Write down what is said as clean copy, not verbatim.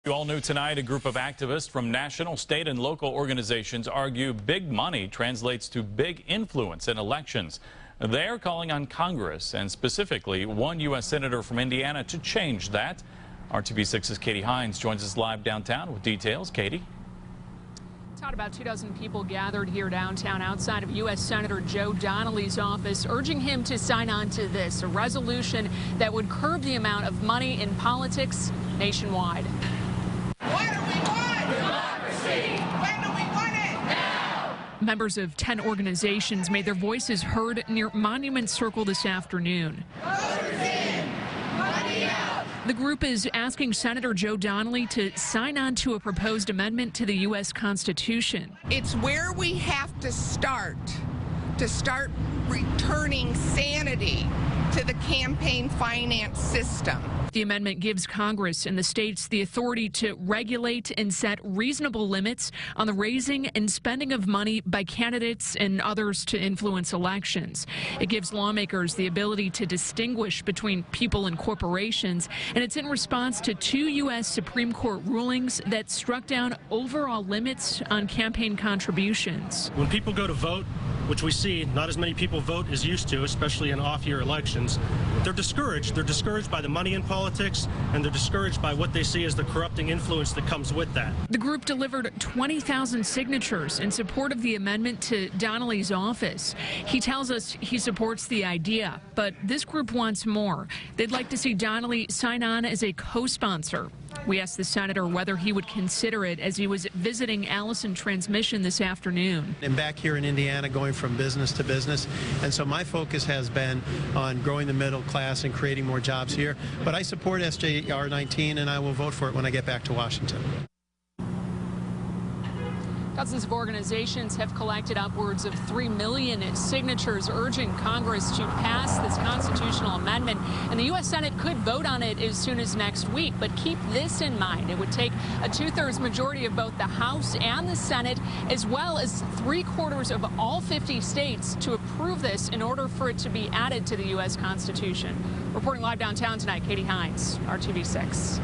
You all knew tonight a group of activists from national, state, and local organizations argue big money translates to big influence in elections. They're calling on Congress and specifically one U.S. Senator from Indiana to change that. RTV6's Katie Hines joins us live downtown with details. Katie? Todd, about 24 people gathered here downtown outside of U.S. Senator Joe Donnelly's office, urging him to sign on to this, a resolution that would curb the amount of money in politics nationwide. What do we want? Democracy. When do we want it? Now. Members of 10 organizations made their voices heard near Monument Circle this afternoon. Voters in, money out. The group is asking Senator Joe Donnelly to sign on to a proposed amendment to the U.S. Constitution. It's where we have to start returning sanity to the campaign finance system. The amendment gives Congress and the states the authority to regulate and set reasonable limits on the raising and spending of money by candidates and others to influence elections. It gives lawmakers the ability to distinguish between people and corporations, and it's in response to 2 U.S. Supreme Court rulings that struck down overall limits on campaign contributions. When people go to vote, which we see not as many people vote as used to, especially in off-year elections, they're discouraged. They're discouraged by the money in politics, and they're discouraged by what they see as the corrupting influence that comes with that. The group delivered 20,000 signatures in support of the amendment to Donnelly's office. He tells us he supports the idea, but this group wants more. They'd like to see Donnelly sign on as a co-sponsor. We asked the senator whether he would consider it as he was visiting Allison Transmission this afternoon. I'm back here in Indiana going from business to business, and so my focus has been on growing the middle class and creating more jobs here. But I support SJR 19, and I will vote for it when I get back to Washington. Dozens of organizations have collected upwards of 3 million signatures urging Congress to pass this constitutional amendment, and the U.S. Senate could vote on it as soon as next week. But keep this in mind. It would take a 2/3 majority of both the House and the Senate, as well as 3/4 of all 50 states to approve this in order for it to be added to the U.S. Constitution. Reporting live downtown tonight, Katie Hines, RTV6.